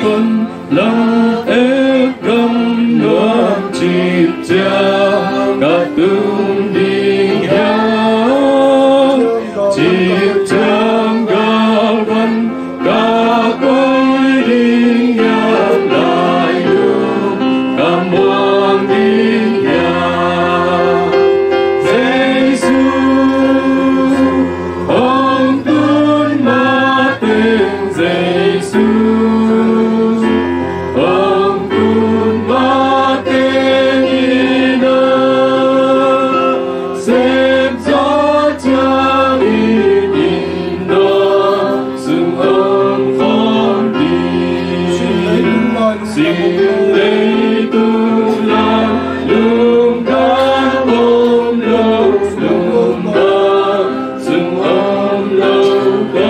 phân lòng ép gầm nước chịp chàng cả tương đi nhau chịp chàng cả văn cả quay đi nhau lại đường cả muôn đi nhau Giêsu ông tuôn mà tên Giêsu ông tuôn mà tên Ina xem gió cha in đó sương ông phong đi xin lấy tung làm lung đã ôm lâu lung đã sương ông lâu đó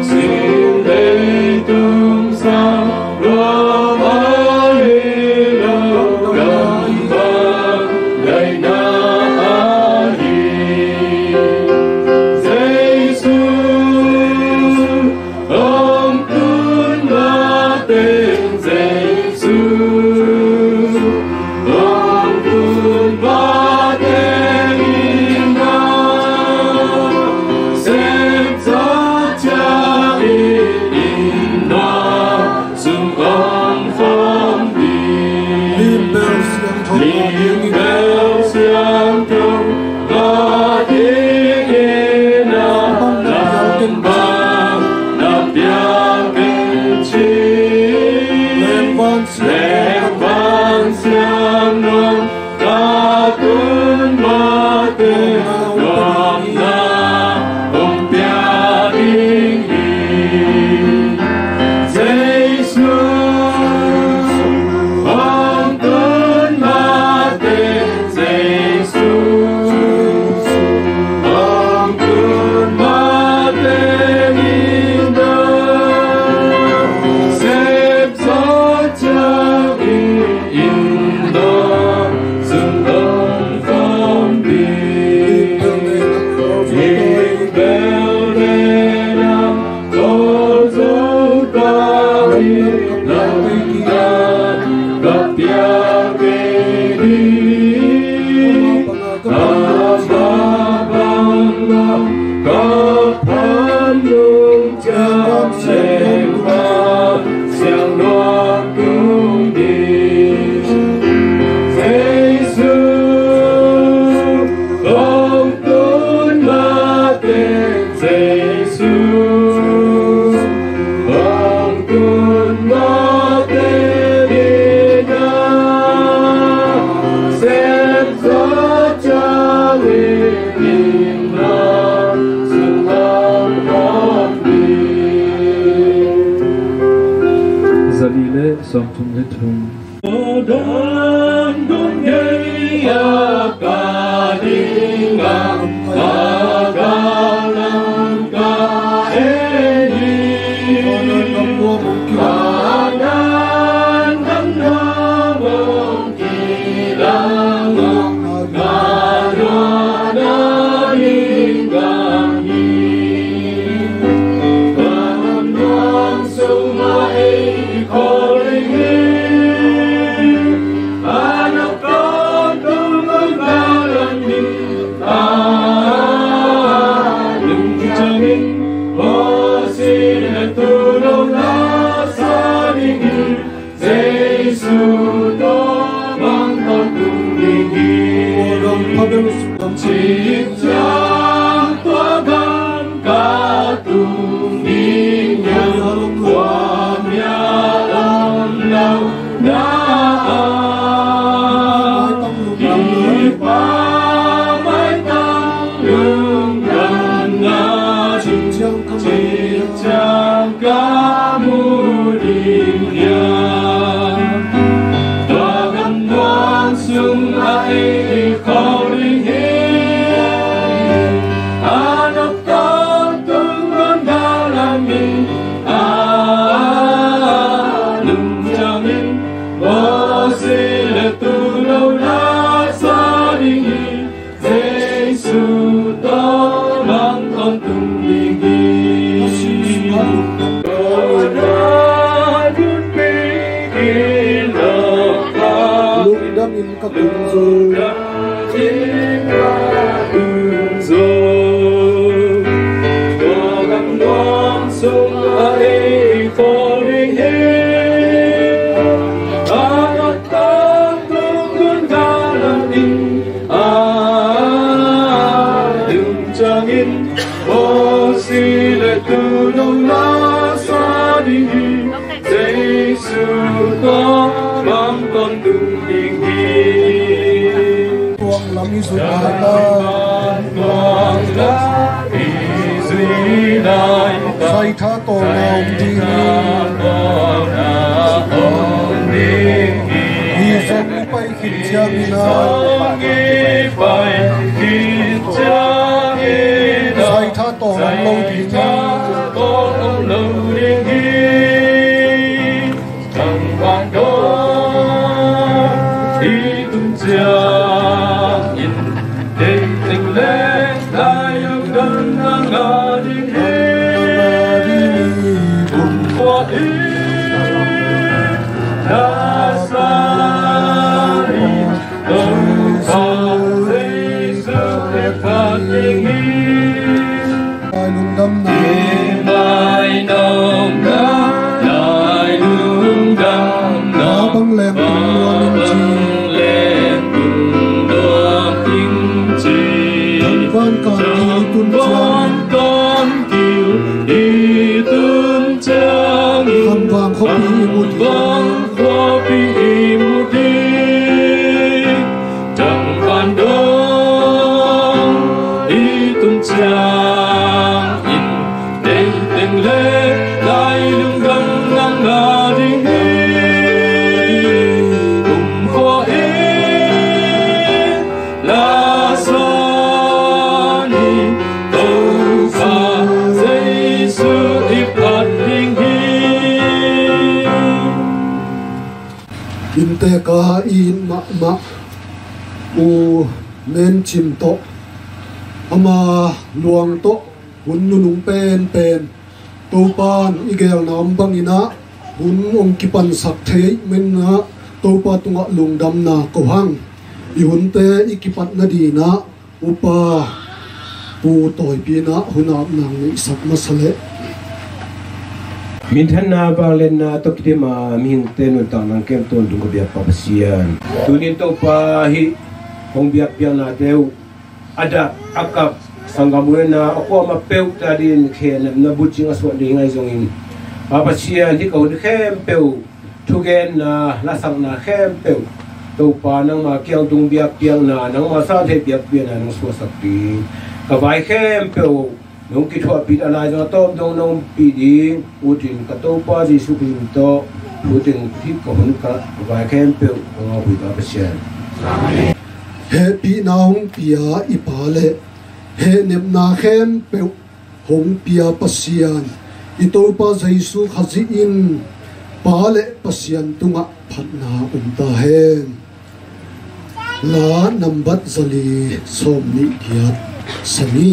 xin lấy tung sao lo mãi lâu gần vang ngày na đi Giêsu ông tuôn là tên Giêsu ông tuôn là tên Ina xem gió cha in đó sương ông phong đi Liên bèo xiang thông và thế nào làm ba làm bia bên chi lên vang xiang non cả tuôn mà tên gom na ông bia đi Giêsu ông tuôn mà tên Giêsu ông tuôn mà tên Ina xếp gió cha in đó sương ông phong đi nhìn bèo đê nam có dấu ta đi lòng ta gặp tia về đi ba có thân nhung cha xem hoa xiang loa cung đi Giêsu ông tuôn mà tên Giêsu ông tuôn mà tên Ina xem gió cha in đó sương ông phong đi Zalile Samtum Hetum Đón đón gây ca đi ngang ca nam ca e đi ca nan nam na mong kỳ lang ca na na đi ngang đi ca nam nam sâu mai khó lấy anak kau tunggu dalam jamin wasila tulunglah saling Yesu tomang tunggu cipta Tuhan katungginya wamya lau Con tung đi 장인 오실레 뜨노라 사리히 제수가 맘건 등빙히 tuang lam isu ta sai tha to naum di ni song pai khit cha mina sai tha to lo di te ka in ma u nen chim to ama luang to hun nunung pen to pan igel nam bangina hun ong kipan sak thei men na to pa tunga lungdam na ko hang i hun te ikipat na di na upa pu toy pi na hunap nang ni sak masale min than na ba len na to kite ma min te no ta nang kem ton dung bia pa pasian tunin to pa hi hong bia pia na deu ada akap sangamuna ako ma peu ta din khen na bujing aswa ding ai zong in pa pasian hi ko khem peu thugen na la sang na khem peu to pa nang ma kyang dung bia piang na nang ma sa the bia pia na nang so sak pi ka vai khem peu nung ki thua pi alai jo tom dong nong pi ding utin ka to pa ji su kin to utin thi ko hun ka vai khem pe ngo pi ka pasian he pi na hong pia i pa le he nep na khem pe hong pia pasian i to pa jaisu khazi in pa le pasian tunga phatna ta hen la nambat zali som ni kiat sami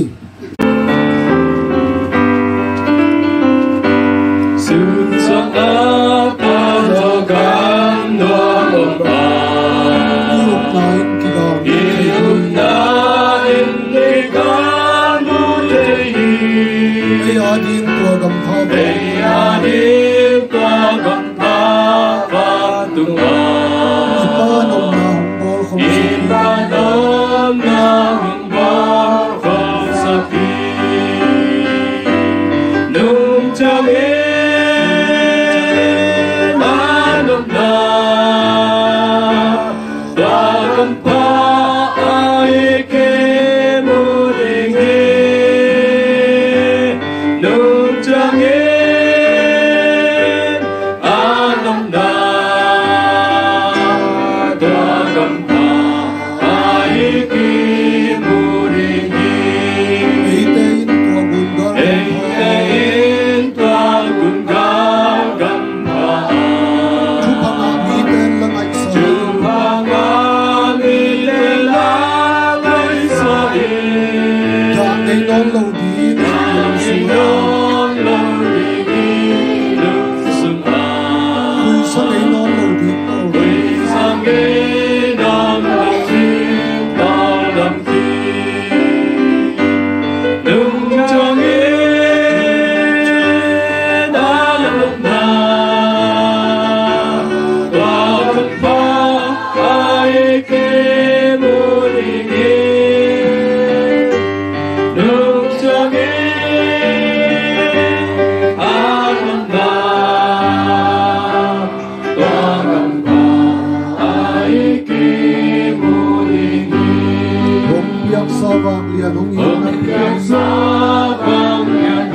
lia nong i na yang sabang yang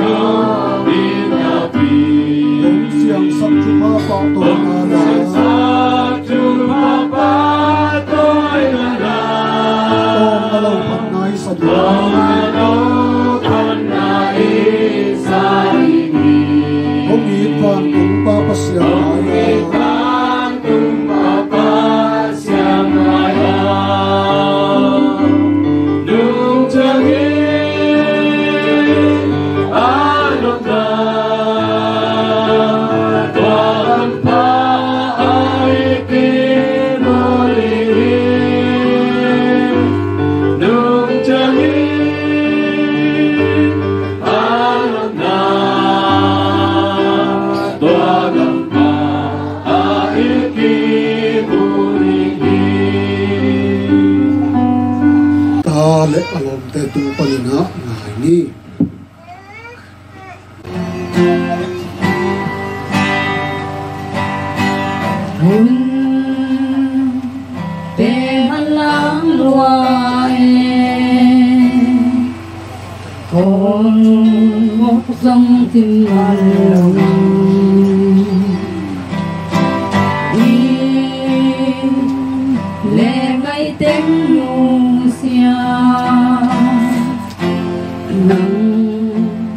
binapi ong siang sak chu pa pa to na la tu papa toy na ong alo pat nai sa du ong i pan ong pa pa siang le alom te tu palina ngai ni te halang luai con ngọc sông tim lòng lệ ngày tên nắng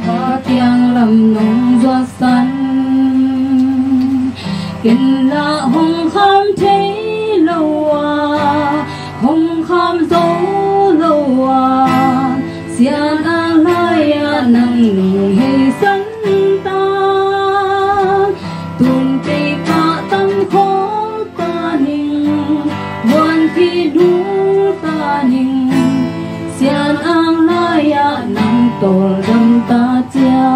hoa tiếng làm nồng gió xanh kinh là hồng kham thấy lâu hồng kham dấu lâu xian ang lai nắng nồng hay sân ta tuôn cây cả tâm khó ta ninh buồn khi đủ ta ninh xian ang lai nắng tổ đâm ta chia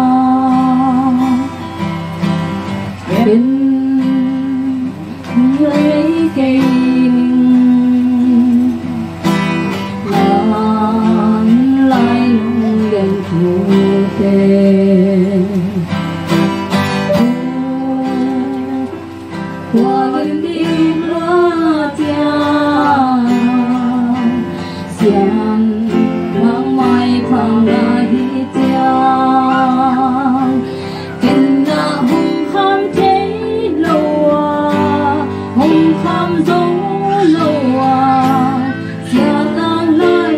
bên người cây lan lai nung đèn thu tê qua bên đi loa chia xian mang mai phang la hi chiang kinh na hùng kham thế lâu hùng kham dấu lâu xian ang lai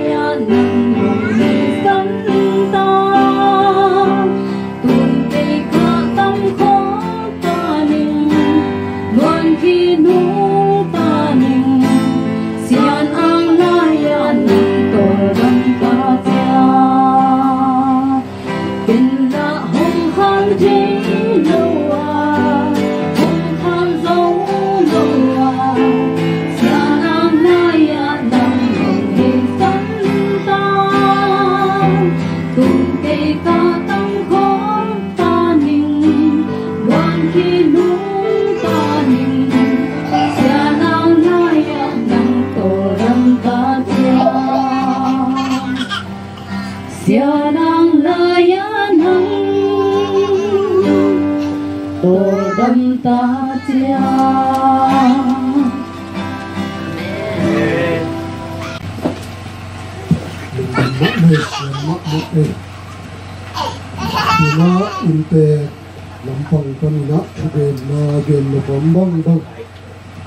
nằm hùng đi sân ta tuôn cây cả tâm khó ta ninh luôn khi nụ ta ninh xian ang lai nằm tổ đâm ta chia kinh là hồng kham thế lâu hồng kham dấu lâu xian ang lai nằm hồng hình sân ta tuôn cây cả tâm khó ta ninh đoàn khi nụ ta ninh xian ang lai nằm tổ đâm ta chia xian ang lai nằm tổ đâm ta chia mak me sian mak me na in te lampang panina chugen na gen na bambang bang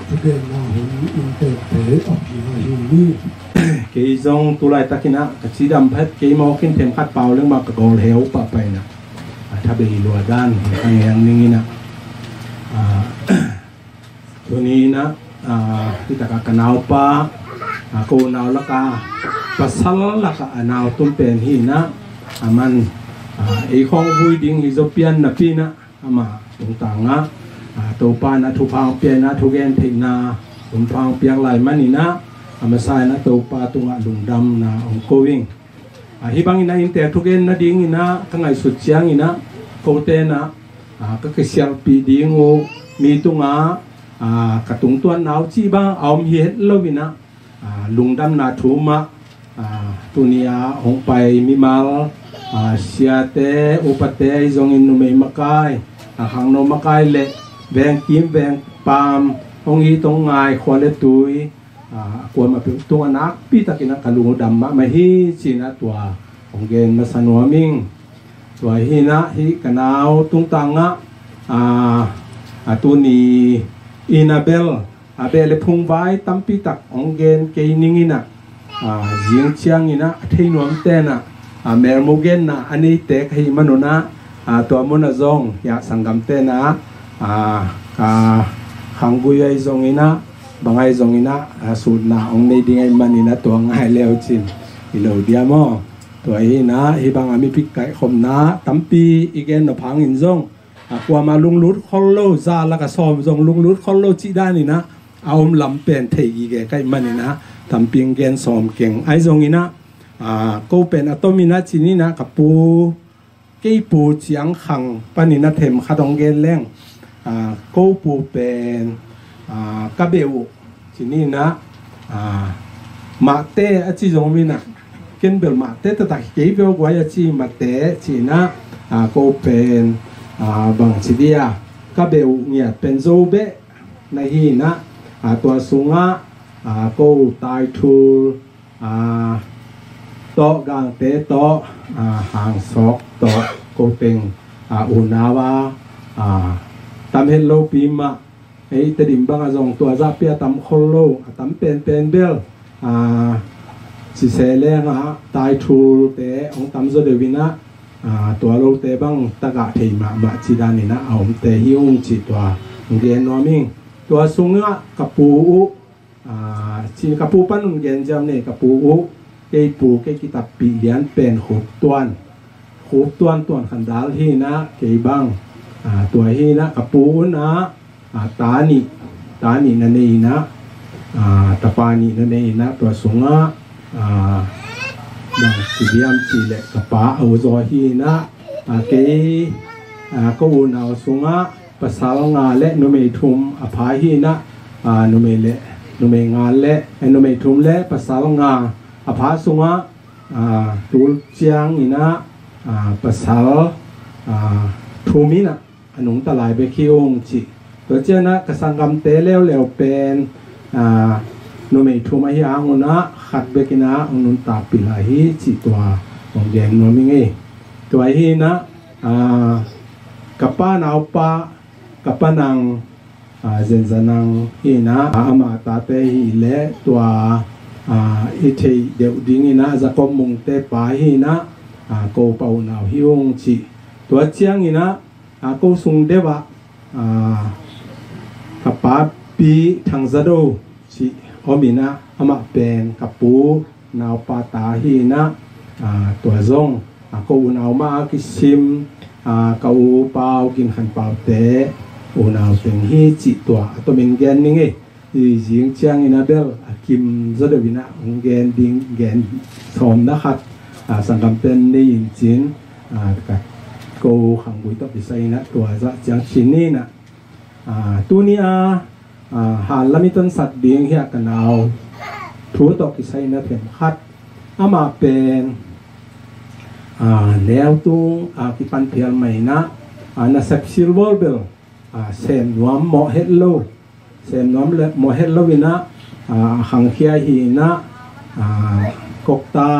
chugen na hun in te te ap na hi ni cái dòng tu lại ta kia na cái chỉ đầm phết cái mò kinh thêm khát bao lưng mà cái gò héo bạ bay naถ้าไปลวดด้านทางอย่างนี้นะตัวนี้นะที่ตะกันนาวป้าโกนาวละกาปัสสาวะละกานาวตุ้มเป็นหีนะมันไอ้ของวุ้ยดิ้งฮิโซเปียนนะพี่นะมาตรงต่างนะตัวป้านะทุพางเปียนะทุเกนเทนาตุ่มพางเปียงลายมันนี่นะมาใส่นะตัวป้าตุงลุงดำนะองโกวิงฮิบังอินะอินเตอร์ทุเกนนะดิ้งอินะทั้งไงสุดเชียงอินะโคเตนะก็คือเสียงปีดิ้งโอมีตุงกระตุงตัวนาวจีบ้างเอาเห็ดเล่าวินะลุงดำนาทูมะตุนียองไปมิมาลเสียเตอุปเตยจงอินนุเมมะกายขังโนมะกายเละแบงกิมแบงปามองอีตรงไงควาเลตุย กวนมาเป็นตัวนักปีตะกินักกะลุงดำมาฮีจีนะตัวของเกณฑ์มาสนัวมิงตัวฮีนะฮีกันเอาตุงตังะตัวนี้อินาเบลเบลพุงไว้ตั้มปีตักของเกณฑ์เกนิงินะยิงเชียงอินะที่นวมเตนะเมรมุเกนนะอันนี้เตะให้มนุษย์นะตัวมุนซงอยากสังกัมเตนะขังกุยไอซงอินะบางไอซงอินะสูตรนะองในดิ่งไอมันอินะตัวง่ายเลวจินอิโลเดียมอตัวฮีนะฮีบางอามีพิกไก่ขมนะตั้มปีอีกเอ็นนพังอินซงกว่ามาลุงลุดคอลโลซาแล้วก็ซ้อมซงลุงลุดคอลโลจีด้านี่นะเอาลำเป็นเทอีกไก่มันนี่นะทำเพียงเกณฑ์ซ้อมเก่งไอซงอินะก็เป็นอัตมินะจีนี่นะกับปูกี่ปูเจียงขังปนินะเทมขัดองเกณฑ์แรงก็ปูเป็นกะเบวจีนี่นะมาเตอจีซงมินะเกินเบลมาเตตตะเกี่ยวกับจีมาเตจีนะก็เป็นบางทีเดียกะเบลเนี่ยเป็นโซเบในฮีนะตัวสุงะก็ตายทูโตกางเตโตหางซอกโตก็เป็นอุณาวาตามเฮลโลปีมาไอ้ตดิมบางจงตัวซาเปียตามโคโลตามเป็นเบลสิเซเลงตายทูเตองตามโซเดวินะตัวโลเตบังตะกะเทมาบะจิดานินะเอาเตฮิองจิตัวเกนนอมิงตัวสุงะกับปูจีกับปูปันเกนจำเนี่ยกับปูเกยปูเกยกิตับปีเลียนเป็นขบตัวนขันดาลฮีนะเกยบังตัวฮีนะกับปูนะตานินั่นเองนะตะปานินั่นเองนะตัวสุงะบางสิเดียมจีเล็กกับป้าเอาจอฮีนะเกยก็อุณเอาสุงะภาษางาและนุเมทุมอภาฮีนะนุเมเลนุเมงาและนุเมทุมและภาษางาอภาสุงะตูเจียงอินะภาษาทูมินะอนุตลายเบคิองจิตัวเจ้านะกสังกำเตเลวเป็นนุเมทุมอาฮิอังนะขัดเบกินะอนุตาปิลาฮิจิตัวของเกนโนมิงตัวฮีนะกับป้านาวป้ากับป้านังเจนจันังฮีนะอามาตาเตฮีเลตัวอิเทเดวดิ้งนะจะกมุงเตปาฮีนะโกเปานาวฮิองจิตัวเจียงนะโกสุงเดวะกับป้าปีทางจะดูจิอมินะอามาเป็นกับปูนาวปาตาฮีนะตัวซงโกนาวมากิซิมเขาเป่ากินขันเป่าเตะอุณเอาเป็นฮีจิตัวตัวเมงเกนนี่ไงยิงเชียงอินาเบลกิมจะเดวินะองเกนดิงเกนสอมนะครับสังกัมเป็นนี่ยิงจินกับกูขังบุยตัวพิเศษนะตัวจะจังชินนี่นะตัวนี้หาลามิตันสัตว์เลี้ยงเฮียกันเอาทั่วตัวพิเศษนะเพียงคัดอามาเป็นแนวตุ้งกิปันเพียรใหม่นะน่าสักซิลเวอร์เบลเซมนวมโมเฮลโลเซมนวมเลโมเฮลโลวินะหังเคียฮีนะกกตา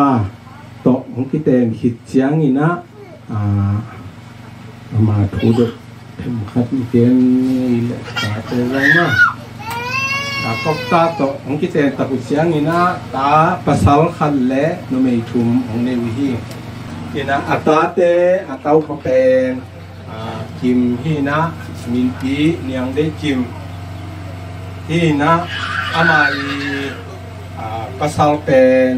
โตของกิเตนหิดเจียงอีนะมาถูดเข็มขัดเกณฑ์เล็กตาเตลังนะกกตาโตของกิเตนตะกุเจียงอีนะตาภาษาขัดเละโนเมทุมของเนวิฮีฮีนะอัตาเตอัตาวเป็นกิมฮีนะมินปีเนียงได้กิมฮีนะอามาลีภาษาเป็น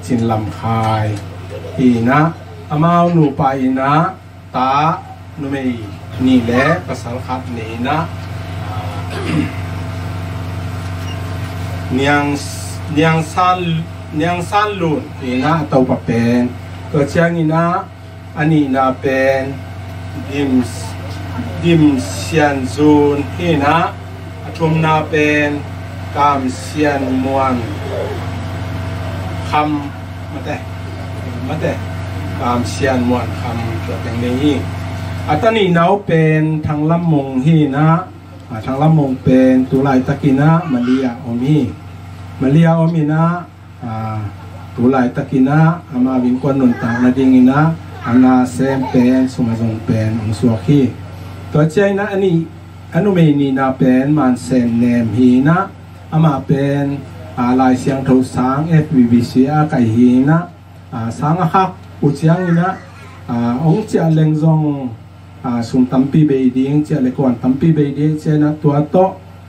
จินลำคายฮีนะอามาหนูไปนะตาหนูไม่นี่แหละภาษาขัดนี่นะเนียงซันลุนฮีนะตัวเป็นก็เชียงนี่นะอันนี้นะเป็นดิมเซียนซูนฮีนะทุมนาเป็นกามเซียนมวนคำมาแต่กามเซียนมวนคำเกี่ยวกับนี้ตอนนี้เราเป็นทางลำมงฮีนะทางลำมงเป็นตุลายตะกินะมันดีอะอมี Malia omina tulai takina ama wingkon nun tang na dingina ana sem pen sumazong pen ang suaki to china ani anu me ni na pen man sem nem hi na ama pen lai siang tho sang FBBC a kai hi na sang a khak u chiang ina ong chia leng zong sum tampi beiding chia le kon tampi beiding chena tua to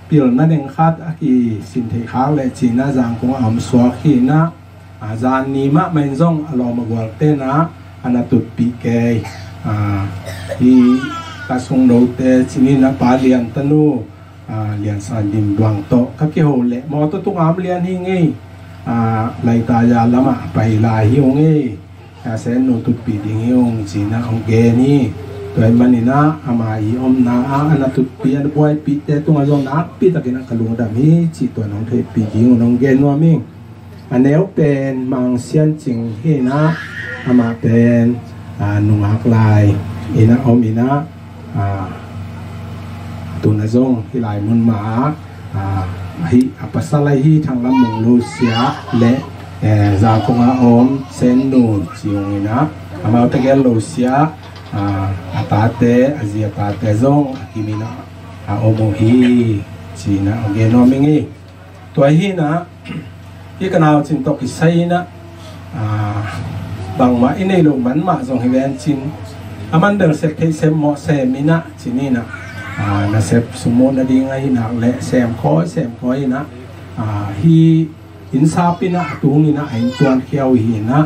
pil na deng khat aki sin thei khak le china jang ko am suaki na zan ni ma main zong alo ma gwal te na ana tut pi ke hi ka sung no te chini na pa lian tanu lian san dim duang to ka ke ho le mo to tung am lian hi ngei lai ta ya lama pai lai hi ngei ka sen no tut pi ding hi ong china ong ge ni toy manina ama I om na ana tut pi an boy pi te tung azong na pi ta kina kalung da mi chi to nong the pi ding nong ge no miอันนี้เป็นมังเซียนจิงเฮนะอามาเป็นนุงหักลายอินะอมินะตุนจงที่ลายมุนมาฮิอัปสลายฮิทางลำมงลูเซียและจาคงอาอมเซนนูจิงอินะอามาตะเกลลูเซียอาตาเตอาเซียตาเตจงกิมินะอาอโมฮีจีนะโอเคโนมิงีตัวฮีนะที่กันเอาจินตกิไซนะบางมาอินในโลกมันมาส่งให้แวนจินมันเดินเสร็จที่เซมโมเซมินะจินี่นะนะเซฟสมมุตินะดีไงนะและเซมคอยนะฮีอินซาปินะตุงนี่นะไอ้ตัวเขียวหินะ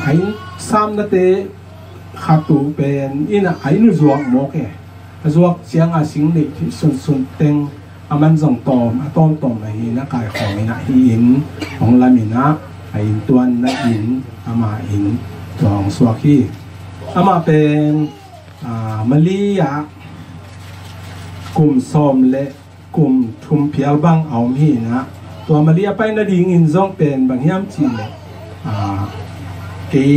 ไอ้ซ้ำนะเตขับตูเป็นอินะไอ้นู่จวกโมกจวกเสียงสิงเด็กที่สุนเต็งมันส่งตอมไอ้นักกายของไอ้นะหินของลามินะไอ้ตัวนักหินมาหินตัวของสวากีมาเป็นมะลิยากลุ่มซอมและกลุ่มทุมเพียลบังเอามีนะตัวมะลิยาไปนาดีงินซ่องเป็นบางย่ำจีนกี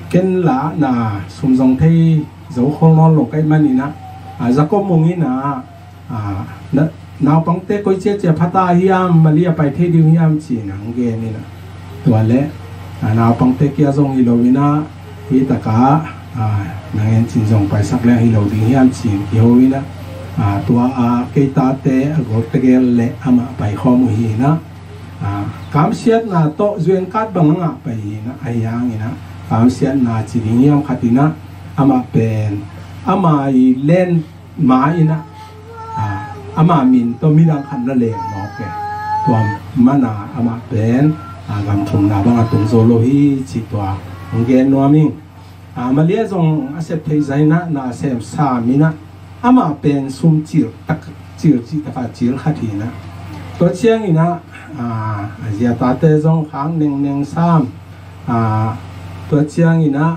เกินละนาสมทรงที่เจ้าของนอนหลงใกล้มันนี่นะจะก็มองนี่นะนาวปังเต้ก็เจ๊พัตตาฮิยามมาเลียไปเทดิวฮิยามจีนังเกนี่นะตัวเละนาวปังเต้เกียซงฮิโลวินาฮิตากานางเอ็นจีซงไปสักแล้วฮิโลดิฮิยามจีฮิโลวินาตัวเกตาเต้กอตเกลเละอามาไปข้อมูฮีนะคำเสียดนาโตจวนกัดบังงะไปนะไอ้ยังนี่นะคำเสียดนาจีดิฮิยามขัดนะอามาเป็นอามาเล่นไม้นะอามามินตัวมีดังขันละเลงเนาะแกตัวมานาอามาเป็นกำชมนาบังตุงโซโลฮีจิตัวองเกนนัวมิงมาเลี้ยงอาเซปเทใจนะนาเซมสามินะอามาเป็นซุมจิรตักจิรจิตาจิรขัดนะตัวเชียงอีนะเจียตาเตจงขังหนึ่งสามตัวเชียงอีนะ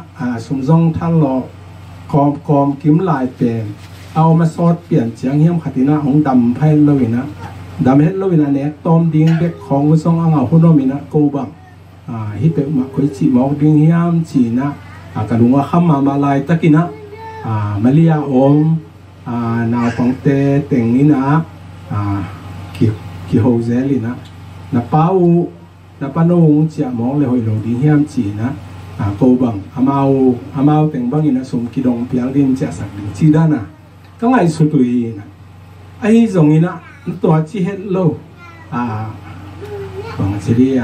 ซุมจงท่านรอคอมกิมลายเป็นเอามาซอดเปลี่ยนเสียงเฮียมขัดนะของดำไพ่เลวินะดำเฮ็ดเลวินะเนี่ยต้มดิ้งเด็กของกุศลอ่างหุ่นมินะกูบังฮิเปมาคุยจีมองดิ้งเฮียมจีนะกระดุงว่าข้ามมาลายตะกินะมาเลียอมนาวปังเตเต็งนี่นะกิโฮเซลินะนับป้านูงเจียมองเลยหอยโลดิ้งเฮียมจีนะกูบังอามาเต็งบังนี่นะสมกิดงเปียดินเจสักดิจีด้านะก็ไงสุดเลยนะไอ้ตรงนี้นะตัวที่เห็นโลของเสีย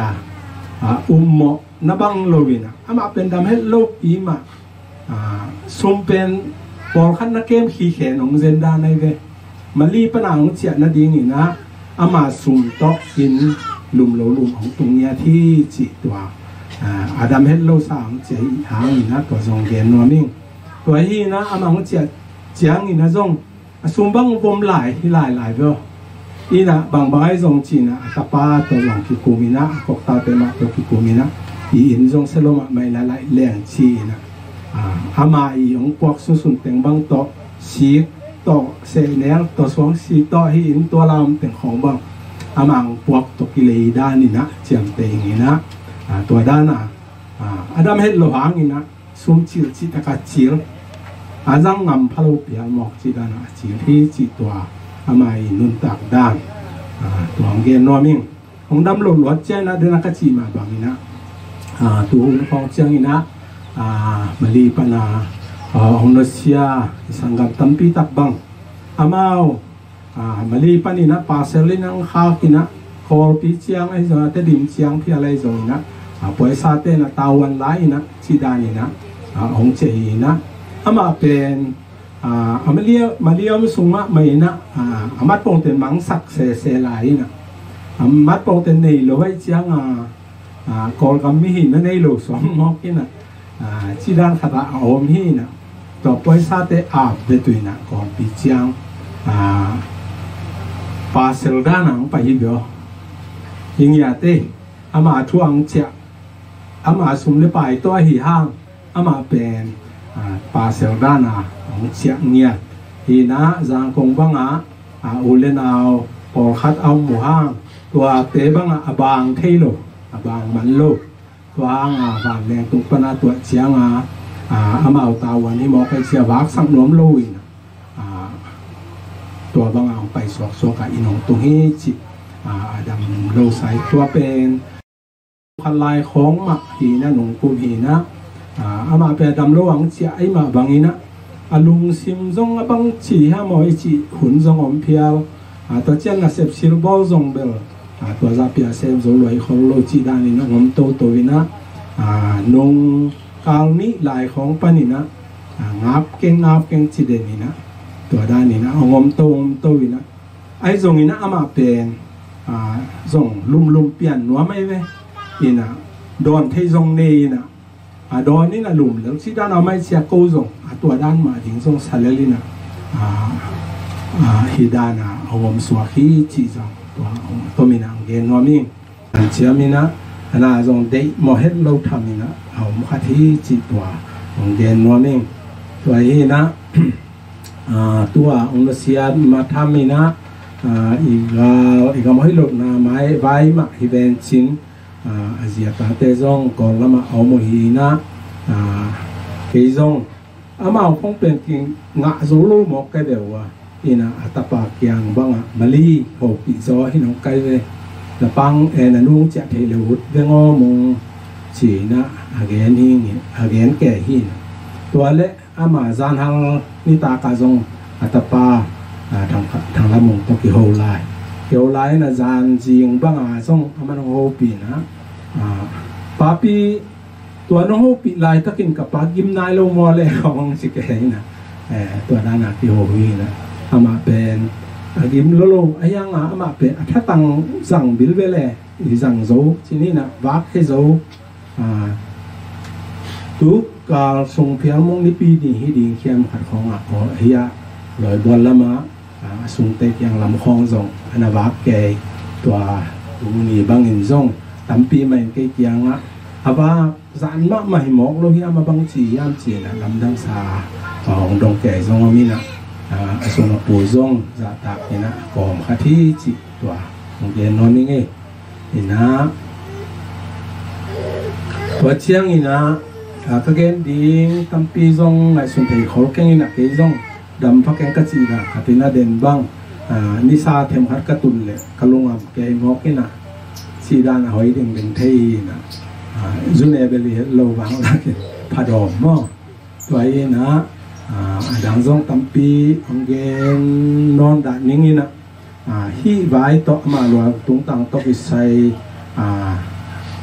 โมนับังโลวินะอามาเป็นดำเห็นโลปีมาสมเป็นบอลขันนักเกมขี่แขนของเซนดาในเวมาลีปนังเจียนาดีนี่นะอามาสุ่มโตกินลุมของตรงนี้ที่จีตัวอาดัมเฮลโลสามเจียหางนี่นะตัวทรงเกนนัวมิงตัวฮีนะอามาเจียงนี่นะทรงสุ่มบังวมหลายที่หลายเวออีนะบางใบทรงจีนะตาป้าตัวหลังกิกูมินะกอกตาเตมาตัวกิกูมินะอีอินทรงเซโลมาไม่ละลายแรงชีนะอามาอีของพวกสุนเต็งบังโตสีโตเซเนลตัวสองสีโตฮีอินตัวลามเต็งของบังอามังพวกตกิเลด้านนี่นะเจียมเต็งนี่นะตัวด้านน่ะอาดัมเฮ็ดโลหะนี่นะสุ่มจิตะกะจิรอาจังงำพะโลเปียหมอกจิดานะจิที่จิตัวอามาอีนุนตักด้าน ตัวของเกนนัวมิงของดำหลวดเจ้านะเดินกัจจีมาบางอีนะตัวของเจ้าอีนะมาลีปนาองรัสเซียสังกัดตั้มปีตักบังอามามาลีปนีนะปาเซลินังข้าวกินะคอปีเชียงไอ้ตัวเตดิมเชียงพี่อะไรส่งนะปอยซาเตนะตาวันไลนะชีดานีนะองเจนะอามาเป็นมาเลียมสุงะไม่นะมัดปงเต็นมังสักเสลายนะมัดปงเต็นในโลไว้เชียงกอลกัมมิหินในโลสองงอกกินะชีดานขดาอมหินะต่อปอยซาเตอาบเดตุยนะก่อนปีเชียงปาเซลดานังไปฮิบยยิงยาเตอามาทวงเจอามาสุมเลไปตัวหิห้างอามาเป็นปาเซลดานาของเชียงเงียฮีนะจางคงบังอุเลนเอาปอคัดเอาหมู่ห้างตัวเตบังอบางเทโลอบางมันโลตัวบางแรงตุกปนาตัวเชียงอามาตาวันนี้มองไปเชียวักสังล้มลุยตัวบางเอาไปสวกกับอินของตรงนี้จิดำโลใสตัวเป็นพันลายของหมักหีนะหนุ่มกูหีนะอามาเป็นดำโลหวังเจียไอมาบางอีนะลุงซิมจงบังจีฮะมอยจีหุ่นจงอมเพียวตัวเจ้าน่ะเสพซิลบอลจงเบลตัวจะเปียเสพจงลอยเขาโลจีดานี่นะงมโตวินะนงกาลนี้ลายของปานี่นะงับเก่งจีเดนี่นะตัวด้านนี้นะงมโตวินะไอ้จงนี่นะอามาเป็นจงลุ่มเปลี่ยนหัวไม่เว้ยอีนะโดนที่จงนี่นะดอนนี่นะลุ่มแล้วที่ด้านเอาไม่เสียกู้จงตัวด้านมาถึงจงสเลลินะฮิดานะเอาวมสวาขีจีจงตัวมีนะเกนวามิงเชียมีนะน่าจงได้มอเฮ็ดเราทำนี่นะเอามุขที่จีตัวเกนวามิงตัวนี้นะตัวองค์เสียมาทำนี่นะอีกมหิลนะไม้ไว้มาฮิเวนชินอาเซียตาเตจงก่อนละมาเอาโมฮีนะเกจงอามาคงเป็นกิงงะโซโลหมอกไกเดียวอีนะอัตปากยังบังมาลีโหปิโซให้น้องไกเลยละปังนันุ่งจะเทเลวุดเวงอมงจีนะอาเกนหิงอาเกนแก่หินตัวเละอามาจานหังนิตากาจงอัตปาทางละมงตกิโฮไลนะจานจีงบังจงอามันโฮปีนะปาปีตัวน้องโฮปีไลตะกินกับปากิมนายโลมอเลยของสิเกยนะตัวด้านนักที่โฮวีนะอามาเป็นกิมโลอายังอามาเป็นถ้าตังสั่งบิลเวลหรือสั่งโซที่นี่นะวักให้โซทุกการส่งเพียงมงนิปีดีให้ดีเข้มขัดของขอเฮียลอยบอลละมาส่งเตะยังลำคลองส่งอันวักแกตัวลุงนี่บางอินส่งตั้มปีใหม่เกี่ยงอาว่าจานมะใหม่หมอกโลหิอามาบางจียามจีนะลำดังสาของดงแก่ส่งมีนะส่งปูส่งจะตักนี่นะกอมคาที่จีตัวของเย็นนอนนี่ไงนี่นะตัวเชียงนี่นะก็เกณฑ์ดีตั้มปีส่งไอ้ส่วนที่เขาเก่งนี่นะเกณฑ์ส่งดำพักแกงกะจีนะขัดน่าเด่นบ้างนิสาเทมขัดกระตุนเลยกะลงอ่ะแกงอกนี่นะสีด้านหอยดึงเป็นเทีนะจุนเอเบลีโลวังละกิผัดอมมั้งตัวนี้นะดังส่งตั้มปีองเกนนอนด่านนี้นะฮีไว้ต่อมาลอยตรงต่างต่อไปใส่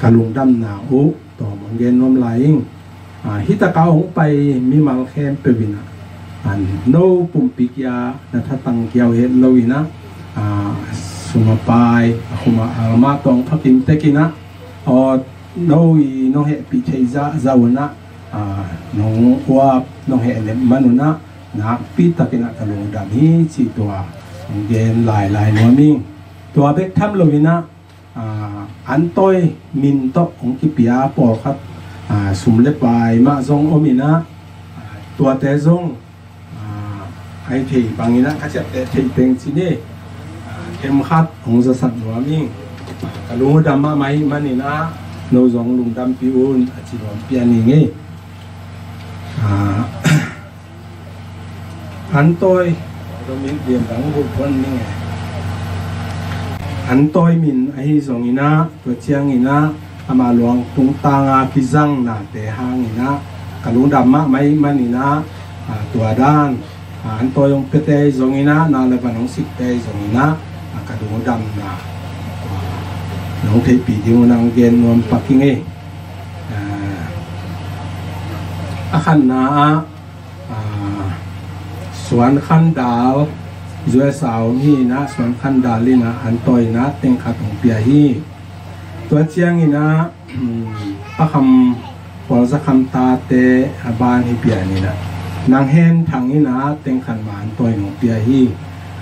กะลุงดำหนาวต่อองเกนนอมไหลฮิตะเกาของไปมีมังแคมเปวินะโนปุ่มปิกยานะถ้าตั้งเกี่ยวเห็นเราอีนะสมัยไปคุมาอามาตองพักิมเตกินะโนอีน้องเหตุปิเทจาจาวนะน้องว่าน้องเหตุเนี่ยมันนะนักปิตะกินะกะลุงดำฮีจีตัวเกนหลายนัวมิงตัวเบกทำเราอีนะอันต้อยมินโตของกิปิอาปอครับสุมเล็บไปมาซงอมินะตัวเตซงไอ้ที่บางนี้นะเขาจะที่เป็นสิ่งนี้เข้มขัดของจะสั่งหัวมิ่งกลุงดำมาไหมมันนี่นะโนจงลุงดำพิวน์อาชีพเปียนี่ไงอันตัวเรามีเรียนต่างบุคคลนี่ไง อันต้อยมินไอสงอินะตัวเชียงอินะอามาหลวงตุงตางาพิจังนาเตหางอินะกะลุงดำมะไม่มันอินะตัวด้านอันต้อยงเปเตสงอินะนาเลบันงสิเตสงอินะกะลุงดำนาน้องเทปีที่มันนั่งเกณฑ์นวมปักกิ่งขันนาสวนขันดาวช่วยสาวนี่นะสวนขันดาลีนะอันต่อยนะเต็งขัดของเปียฮีตัวเชียงนี่นะพระคำพอสักคำตาเตะบานให้เปียนี่นะนางเฮนทางนี่นะเต็งขันมาอันต่อยของเปียฮี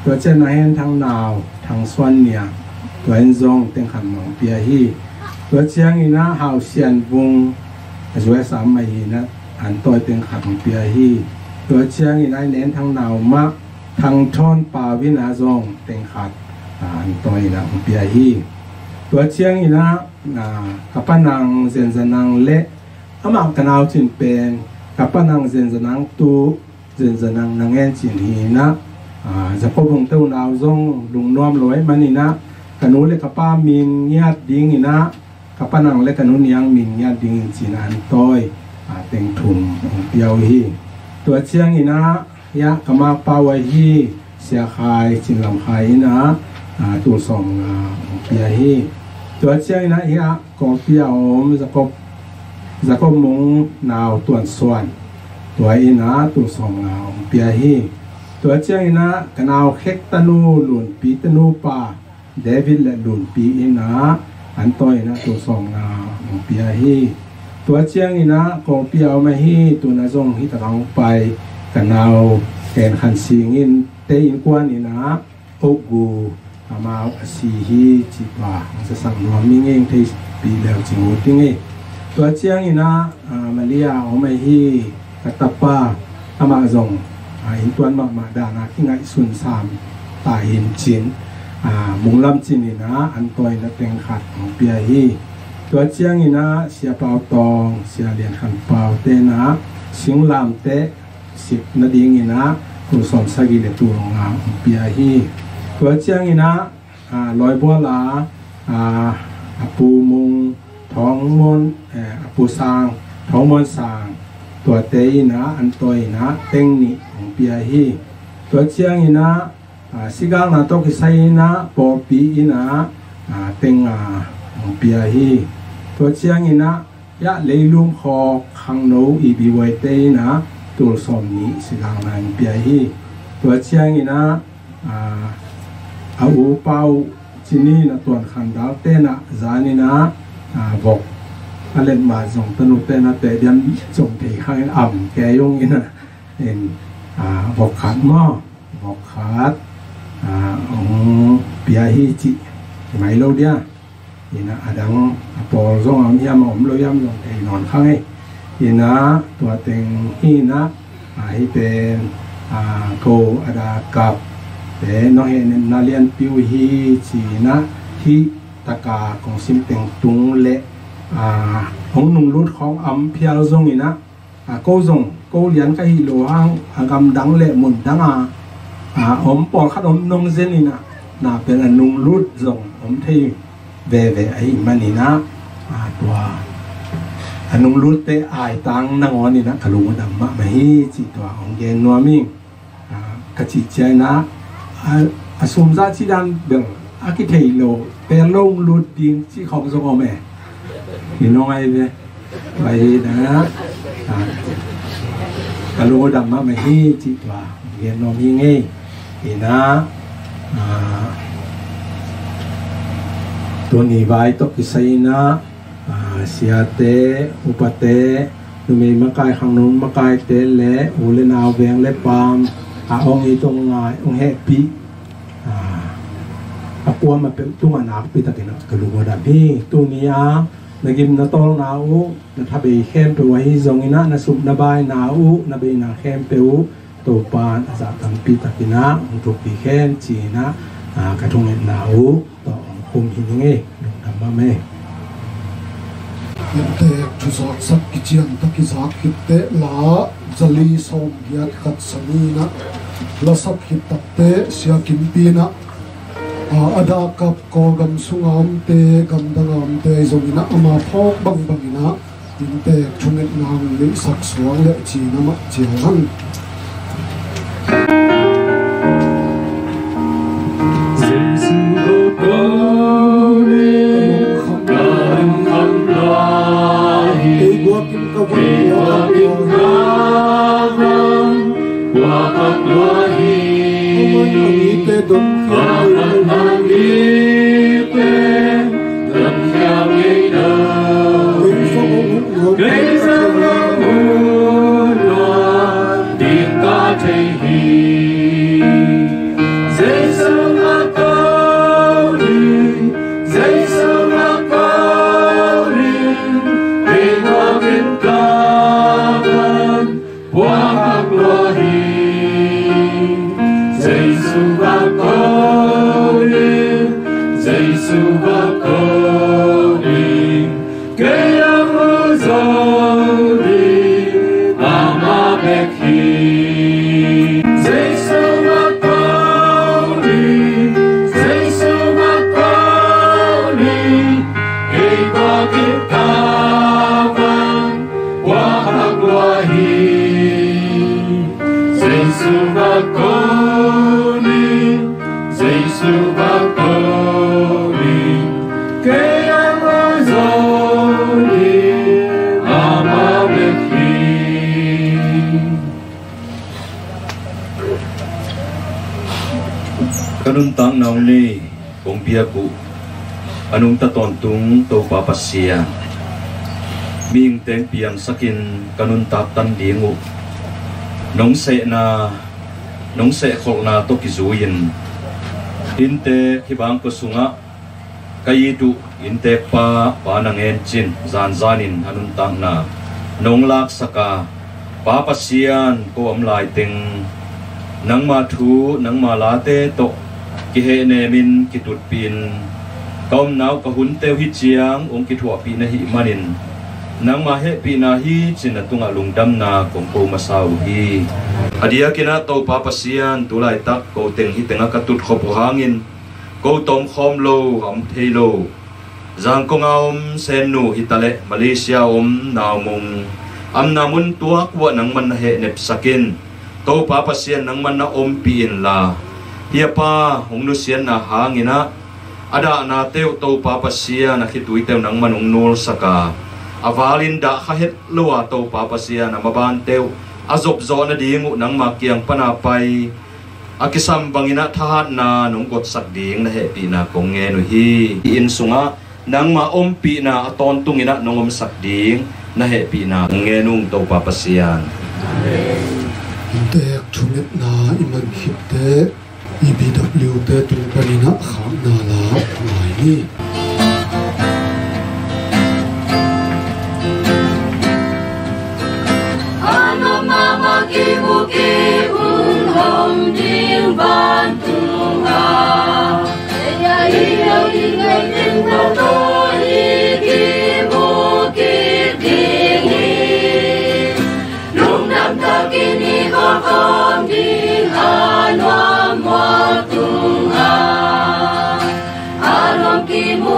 ตัวเชียงนางเฮนทางนาวทางสวนเนี่ยตัวเอ็นซงเต็งขันของเปียฮีตัวเชียงนี่นะหาวเสียนวงช่วยสามไม่นะอันต่อยเต็งขัดของเปียฮีตัวเชียงนี่นะเน้นทางนาวมะทางช่อนป่าวินาซองเต็งขัดอันต่อยนะของเปียฮีตัวเชียงนี่นะกับปนังเซนซนังเละอามากันเอาจินเป็นกับปนังเซนซนังตูเซนซนังนางเงินจินฮีนะจะพบลงเต้านาวซองลุงน้อมลอยมันนี่นะกันนู้นเลยกับป้ามินเงียดดิ้งนี่นะกับปนังเลยกันนู้นยังมินเงียดดิ้งจินอันต่อยเต็งถุงเปียวฮีตัวเชียงนี่นะยะกมาปาวฮีเสียขายจินลำขายนะตัวสองเปียฮีตัวเชียงนะยะก็เปียวจะก็มุงนาวตัวส่วนตัวอีนะตัวสองเปียฮีตัวเชียงนะกันเอาเฮกตานูหลุนปีตานูป่าเดวิดและหลุนปีอีนะอันต่อยนะตัวสองเปียฮีตัวเชียงนี่นะก็เปียวมาฮีตัวน่ะจงฮิตรังไปกันเอาแกนขันสิงินเตอินกวนนี่นะโอกูมาสีฮีจิตว่าจะสั่งหัวมิงเองที่ปีแล้วจิงหูติ้งตัวเชียงนี่นะมาเลียเอามาฮีกัตตาป้าอามาจงอินตัวนมาดานะที่ไงสุนสามตาหินจินมุงลำจินนี่นะอันตัวนักเต็งขัดของเปียฮีตัวเชียงนี่นะเสียเปล่าตองเสียเหรียญขันเปล่าเตนะสิงลามเต10 นาทีนี่นะผู้สอนสกิเลตัวงามเปียฮีตัวเชียงนี่นะลอยบัวลาปูมุงท้องมนปูสางท้องมนสางตัวเตยนะอันตัวนะเต็งนี่ของเปียฮีตัวเชียงนี่นะสิกานาตกิไซนะปอปีนะเต็งของเปียฮีตัวเชียงนี่นะยะเลยลุงคอขังโนอีบีไวเตยนะตัวสมนี้สิกางนางเปียฮีตัวเชียงนี่นะอาอูเปาจินีนะตัวขันดาวเตนะจานี่นะบอกอะไรมาส่งตนุเตนะแต่เดียนส่งที่ข้างอ่ำแกยงนี่นะเห็นบอกขาดหม้อบอกขาดของเปียฮีจิไม่รู้เดียนี่นะอดังปอส่งยามอมเลยยามส่งไอ้นอนข้างไอ้นี่นะตัวเต็งนี่นะให้เป็นโกอดากับแต่น้องเห็นนาเลียนปิวฮีจีนะที่ตะกาของซิมเต็งตุงเละของนุ่งรุดของอัมเพียรซงนี่นะโกซงโกเลียนก็ฮิโลฮังกำดังเละมุนดังอมปอขัดอมนงเซนี่นะน่าเป็นอันนุ่งรุดซงอมที่เวไอ้มันนี่นะตัวอันนุ่งรุดเตะอายตังนางอนี่นะกะลุงดำมะมาฮีจิตัวของเกนนัวมิงกะจิเจนะสมซาจิดันเบงอากิเทโลเป็นลงรุดดินที่ของสงอแม่เห็นน้องไอ้เว้ยไปนะกะลุงดำมะมาฮีจิตัวเกนนัวมิงเห็นนะตัวนี้ไว้ตกิไซนะเสียเตอุปเตนุมีมะกายขังนุนมะกายเตเละอุเลนาวเวงเล็บปามองอีตรงงายองแฮปีปัวมาเป็นตัวนักปีตะกินกระลุกระดับพี่ตัวนี้นักกิมนัตอลนาวนัทเบยเข้มไปไว้จงอินะนัสุบนับายนาวนับเบยนาเข้มไปอุตัวปานอาจารย์ตั้งปีตะกินะuntukปีเข้มจีนะกระทงเงินนาวต่อคุมหินยังไงลงทำมาไหมยันเตะทุสอกสักกิจิอันตะกิสักกิเตะลาจะลีสมยัดขัดสนีนะละสักกิตับเตะเสียกินปีนะ ada kap ko gam sungam te gam dangam te zongina ama phok bang bangina inte chunet nang le sak suang le chi nama chihan Kanun tang naw ni kung biyaku anong tatontung to papasya ming teng piang sakin kanun tatan dingu nong se khol na to kizuyin inte kibang ko sunga kayitu inte pa nang enchin zanin anun tang na nong lak saka papasyan ko amlai teng nang mathu nang malate to kihe ne min kitut pin kaum nau kahun teu hi chiang ong ki thua pi na hi manin nang ma he pi na hi chin atunga lungdam na kong ko masau hi adia kina to papasian tulai tak ko teng hi tenga katut khop hangin ko tom khom lo am thelo jang ko ngaum sen nu hitale Malaysia naw mong am namun tuak wa nang man he nep sakin to papasian nang man na piin la hiya pa hong nu sian na hangina ada na teu to papasia na khitui teu nang manung nul saka avalin da khahet lowa to papasia na maban teu azop zo na dingu nang makiang panapay akisam bangina thahat na nung got sak ding na hepi na kong nge no hi in sunga nang maompi na aton tungina nongom sak ding na hepi na nge nung to papasia Tek chunet na iman hipte IBW te tung panina khang na la ngai ni ano mama ki un hom ding ban tu ha ya ia ngai ding no to i ki mu ki ding lung nam ta ki ni hom ding anwa mo tung ha arom ki mu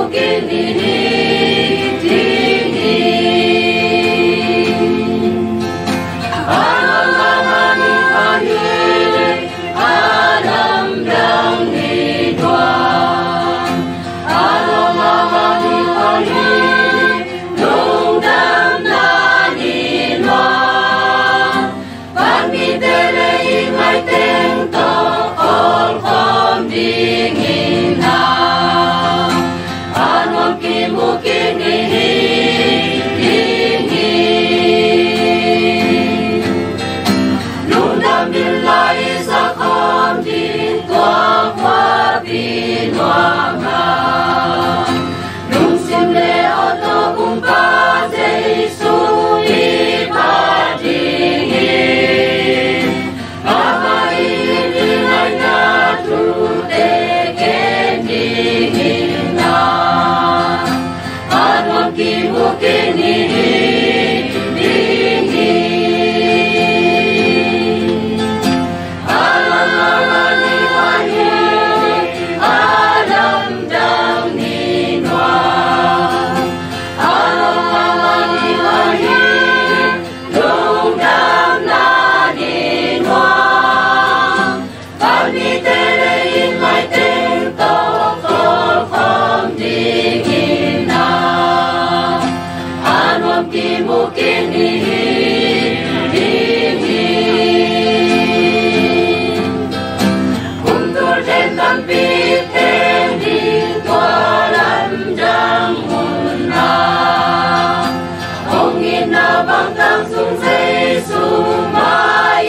in na bang tang sung Giêsu mai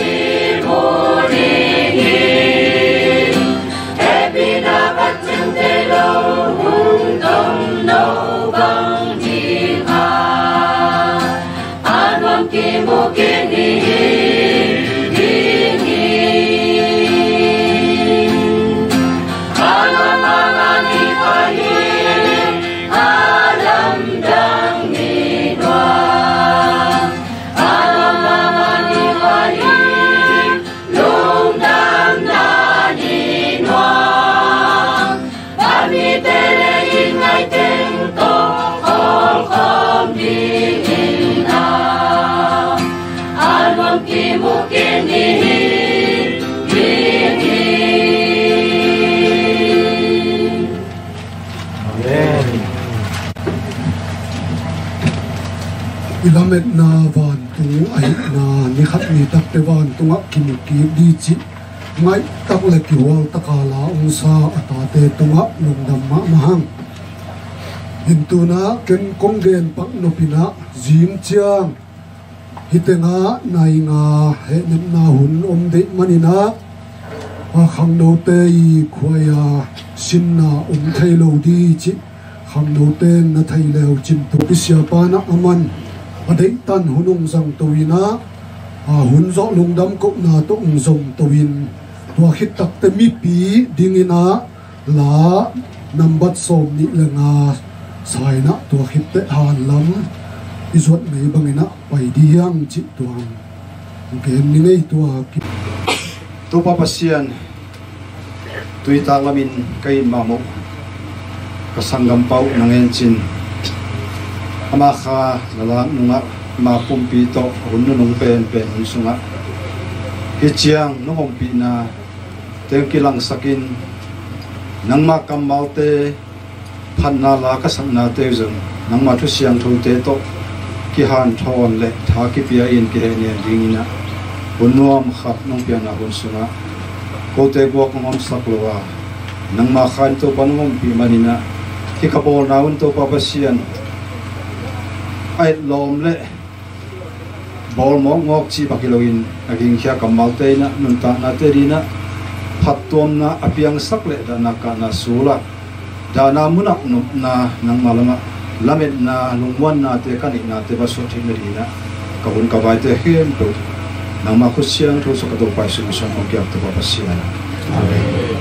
mu đi happy na bắt chân thế lâu hung đông nâu bang đi an vam ki mu ki đi ilamet na van tu ai na ni khat ni tak te van tunga kim ki di chi mai tak le ki wal takala ong sa ata te tunga lungdam ma mahang hintuna ken konggen pak no pina jim chiang hitenga nai nga he nem na hun om de manina a khang no te i khoya sin na thailo di chi khang no te na thaileu chim tu sia pa na aman adei tan hunung sang tuina hun zo lungdam ko na to zong tuin to khit tak te mi pi dingina la number som ni lenga saina to khit te han lam izot nei bangina pai diang chi tuang gen ni nei to ki tu pa pasian tui ta lamin kai mamo kasangam pau nangen chin ama kha lala nunga ma pumpi to hunnu nung pen sunga hi chiang no hong pi na tengkilang sakin nangma kamalte phanna la ka sangna te jong nangma thu siang thu te to ki han thon le tha ki pia in ki he ne ringina hunnuam khat nong pia na hun sunga ko te bo ngom saklowa nangma khan to panong pi manina ki kabol naun to papasian ai lom le bol mo ngok chi bakiloin aging khia kamal te na nun ta na te rina phatom na apiang sak le da na ka na sula da na munak nu na nang malama lamet na lungwan na te kanik na te ba so thing ri na ka bun ka bai te hem to nang ma khusiang tho so ka do pai su so mo kya to ba sian amen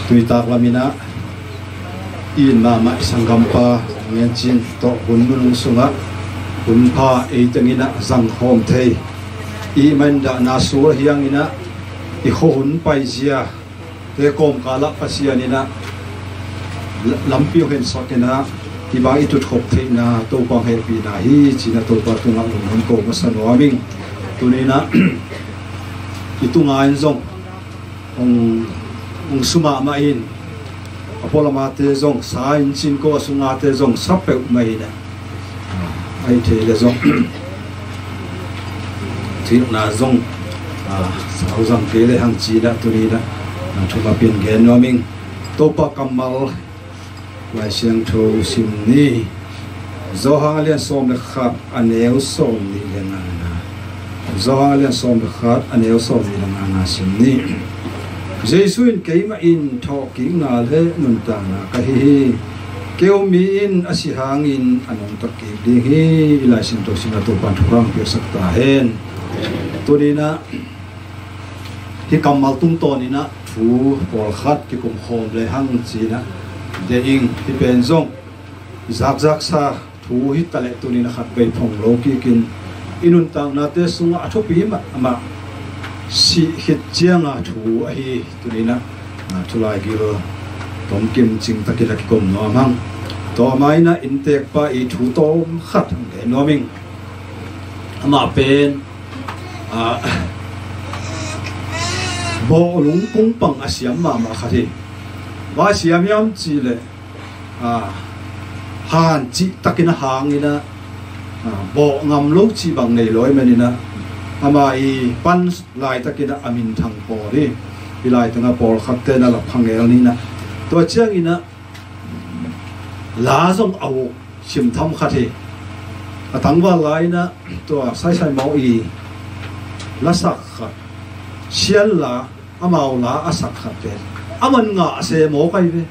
tui ta lamina in ma sangam pa ngen chin to hun nun sunga hun pha e tengina zang hom thei i man da na su hiang ina i hun pai zia te kom kala pasianina lampi hen sakena ti ba itut khop thei na to pa he pi na hi china to pa tunga hun ko masan waming tunina itunga en zong ong suma ma in apola mate zong sa in chin ko sunga te zong sape mai na ai the le zong thil na zong sao zong ke le hang chi da tu ni da na thuma pin gen no ming to pa kamal lai siang tho sim ni zo hang lian som le khat aneu som ni le na zo hang lian som le khat aneu som ni le na sim ni Giêsu in keima in tho ki nga le nun ta na ka hi keu mi in asihang in anong tak ki ding hi ila sin to sina to pan thurang pe sakta hen to dina hi kamal tung to ni na thu pol khat ki kum khom le hang chi na de ing hi pen zong zak sa thu hi tale tu ni na khat pe phong lo ki kin inun tang na te sunga atho pi ma ama si hit chianga thu a hi tunina thulai gil tom kim ching takila ki kom no mang to mai na intek pa I thu tom khat ge no ming ama pen bo lung pung pang asiam ma khati wa siam yam chi le han chi takina hangina bo ngam lo chi bang nei loi manina ama I pan lai takina amin thang po ri ilai tanga por khatte na la phangel ni na to chiang ina la zong au sim tham khathi atangwa laina to sai sai mau I la sak khat sial la amau la asak khat pe aman nga se mo kai ve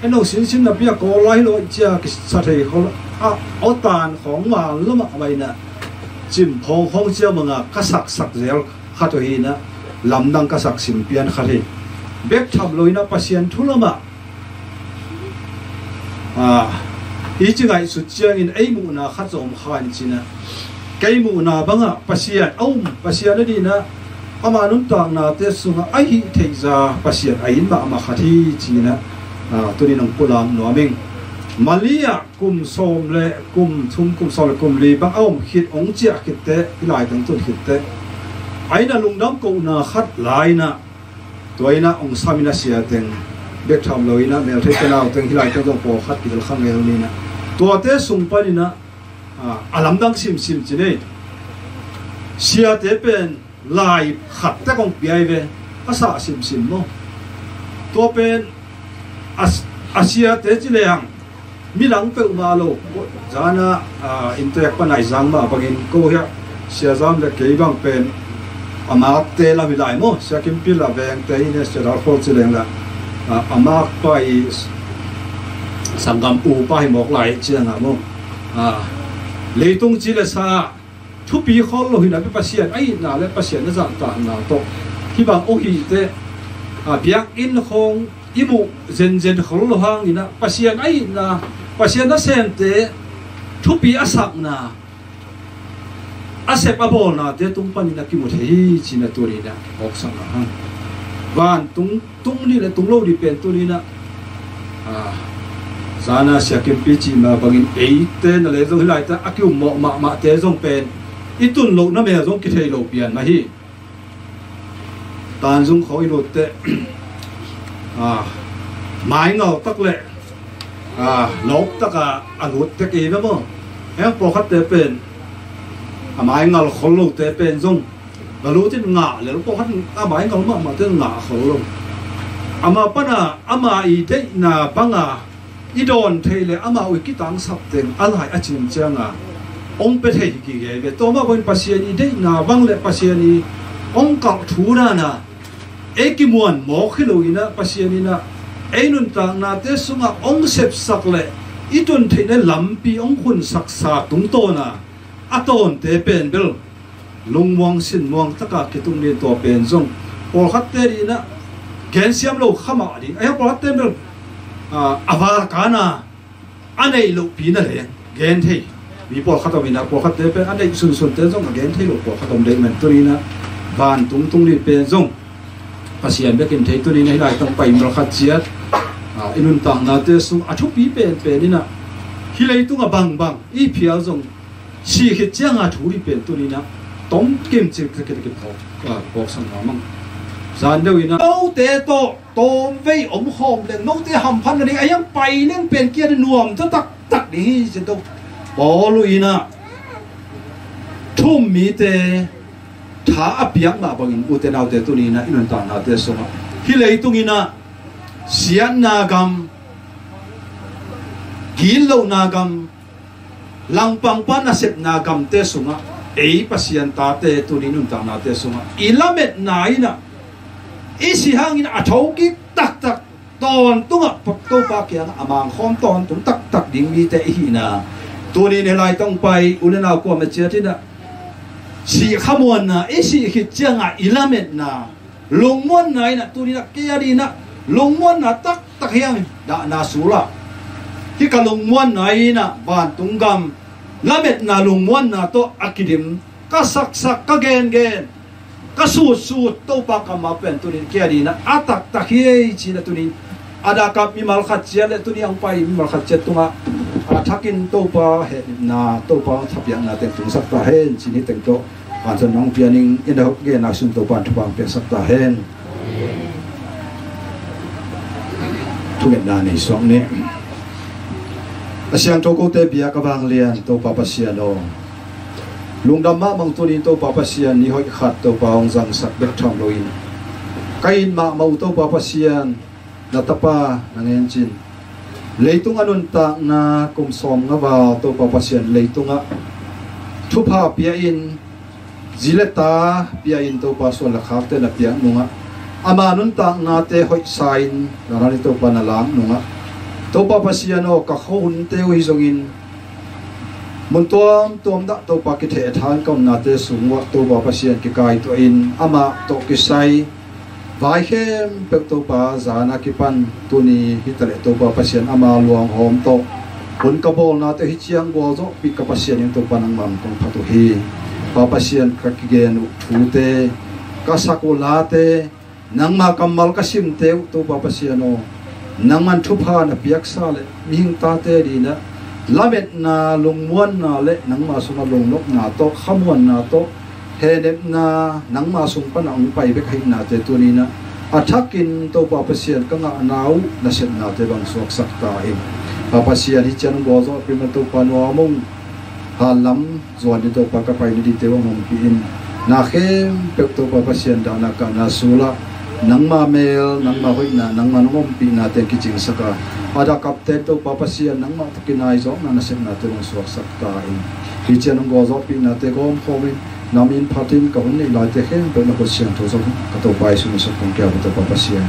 eno sin sin na pia ko lai lo chia ki sa thei ko a otan khong ma lama mai na chim phong phong chia manga ka sak sak zel kha to hi na lamdang ka sak sim pian kha hi bek thab loina pasien thulama I chingai su chiang in ei mu na kha zom khan china kai mu na banga pasien pasien di na ama nun tang na te sunga ai hi theiza pasien ain ma ma khathi china tuni nang pulam no aming malia kum som le kum thum kum sol kum li bang khit ong chia khit te ilai tang tun khit te aina lungdam ko na khat lai na toina ong samina sia teng bek tham loina mel thei kanao teng hilai tang jong po khat kidal khang el ni na to te sung pa ni na alam dang sim sim chine sia te pen lai khat te kong piai ve asa sim sim mo to pen asia te chileang milang pe umalo jana intek panai jang ma bangin ko ya sia jam le ke bang pen ama te la vilai mo sia kim pil la veng te ine sia ra khol chileng la ama pai sangam u pai mok lai chiang mo leitung chi le sa thu pi khol lo hina pe pasien ai na le pasien na jang ta na to hi bang o hi te biak in khong imu zen zen khol lo hang ina pasien ai na pasien na sem te thu pi asak na asep abol na te tung pan na ki mu thei china turi na ok sang na van tung ni le tung lo di pen turi na sana sia kem pi chi ma bangin ei te na le zo hilai ta akyu mo ma te zong pen itun lo na me zong ki thei lo pian ma hi tan zung khoi lo te mai ngau tak le lop tak alut te ke ba mo em po khat te pen mai ngau khol lo te pen zong la lu tin nga le po khat mai ngau ma te nga khol lo ama pana ama I de na banga I don thei le ama wi ki tang sap teng alhai achin changa ong pe thei ki ge be to ma bon pasien I de na bang le pasien I ong ka thu na eki muan mo khilo ina pasien ina einun ta na te sunga ong sep sak le itun theine lampi ong khun sak sa tung to na aton te pen bel lungwang sin muang taka kitung ni to pen zong por khat te ri na gen siam lo khama ri ai por khat te bel avar kana anei lo pi na le gen thei mi por khat mi na por khat te pen anei sun sun te zong gen thei lo por khat om de men to ri na ban tung ri pen zong pasien bekin thei tu ni nei lai tong pai mal khat chiat inun tang na te sung athu pi pen ni na hilei tunga bang I phial zong si khit chiang a thuri pen tu ni na tom kem chik ke ko sang ma mang san deu ina no te to tom vei om hom le no te ham phan ni ayam pai neng pen kia de nuam ta tak ni je to bo lu ina thum mi te tha apiak ma bangin utenau te tuni na inun ta na te soma hilei tungina sian na gam gilo na gam langpang pa na sep na gam te suma ei pasian ta te tuni nun ta na te suma ilamet na ina isi hangin athoki tak ton tunga to pa kya amang khom ton tung tak ding mi te hi na tuni ne lai tong pai unena ko ma chiatina si khamuan na isi khit changa ilamet na lungmon na ina tuni na kia di na lungmon na tak hiang da na sula hi ka lungmon na ina ban tunggam lamet na lungmon na to akidim ka sak ka gen ka su to pa ka ma pen tuni kia di na tak hi chi na tuni ada kap mi mal khat chia le tuni ang pai mi mal khat che tunga thakin to pa he na to pa thapyang na te tung sak ta hen chi ni teng to an son nong pianing in da ge na sun to pan thapang pe sak ta hen tu met na ni song ne asyang to ko te bia ka bang lian to pa pasian o lungdam ma mang tu ni to pa pasian ni hoi khat to pa ong jang sak bek tham loin kain ma mau to pa pasian na tapa nangen chin leitung anun ta na kum som nga ba to pa pasian leitunga thu pha pia in zileta pia in to pa so la khak te na pia nunga ama nun ta nga te hoi sain rani to pa na lam nunga to pa pasiano ka khon te wi zongin mun tom da to pa ki the than kam na te sungwa to pa pasian ki kai to in ama to ki sai vai hem pe to pa zana ki pan tu ni hitale to pa pasian ama luang hom to pun ka bol na te hi chiang bol zo pi ka pasian in to pa nang mam kong phatu hi pa pasian ka ki gen thu te ka sakula te nang ma kamal ka sim te to pa pasiano nang man thu pha na piak sa le ming ta te di na lamet na lungmuan na le nang ma sunga lungnok na to khamuan na to henep na nang ma sung pa na ong pai bek hin na te tu ni na athakin to pa pasian ka nga nau na set na te bang suak sak ta im pa pasian hi chan go zo pi ma to pa no mong halam zo ni to pa ka pai ni di te mong pi in na khem pek to pa pasian da na ka na sula nang ma mel nang ma hoi na nang ma ngom pi na te ki ching saka ada kapten to pa pasian nang ma kinai zo na sem na te bang suak sak ta im hi chan go zo pi na te gom khomin namin patin ka hun nei lai te khem pe na ko sian to zo ka to pai su so kong kya to pa pasian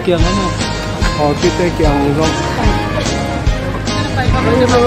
Kiang ano? Oh, kita kiang rong. Ano pa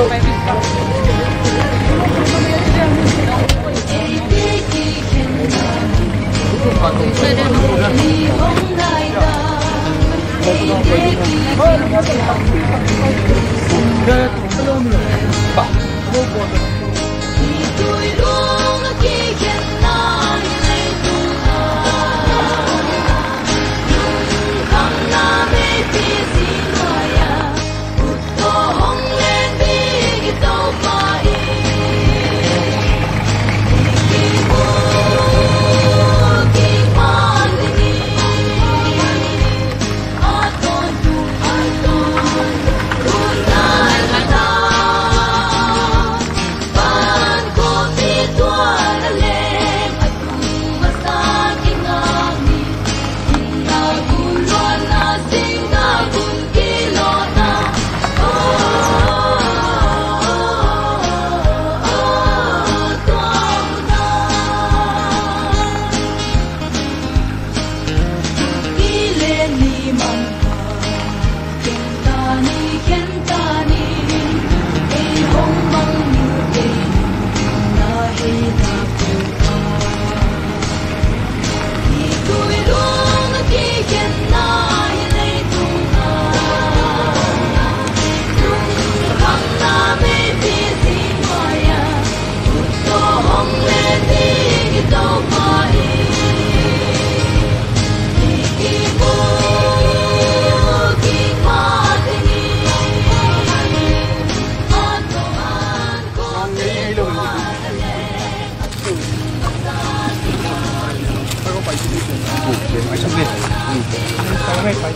Cái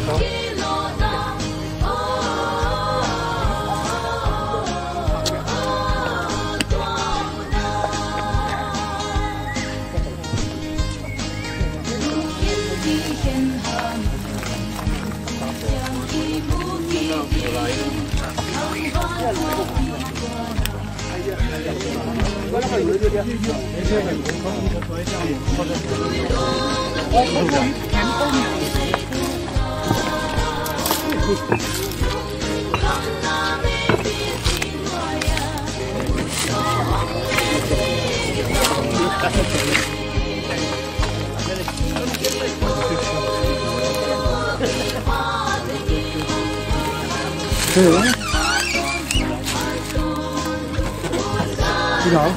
đó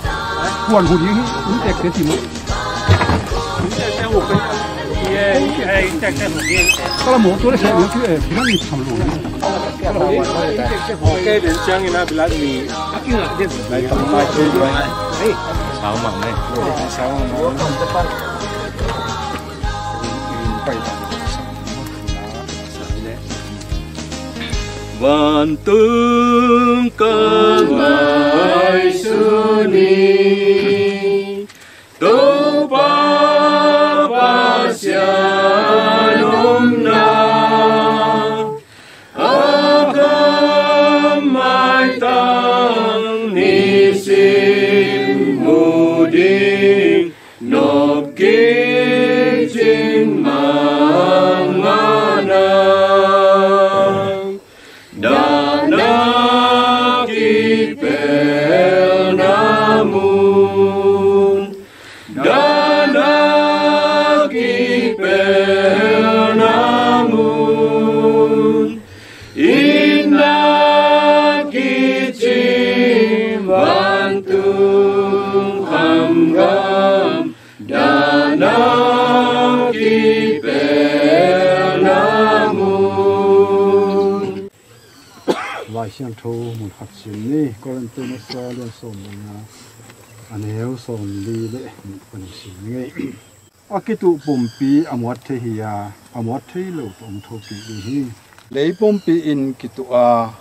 quần hụt những đẹp cái gì nữa có là mộtตัวเฉยๆคือพี่นั่นมีทำหลวงโอเคเดี๋ยวจังนี่นะเวลามีไปทำไปช่วยด้วยเช้ามั่งเลยเช้าไปวันตึงกันไว้สุนีตุปาปัสสะนุมนาอาคัมไมตังนิสิมุดินบกิจิงมังมานา Siang thô một hạt xuyên này có lần tôi nó xa lên sồn anh héo sồn đi đấy một phần xuyên ngay cái tụ bom pi amot thế hi amot thế lâu bom thô pi đi hi lấy bom pi in cái tụ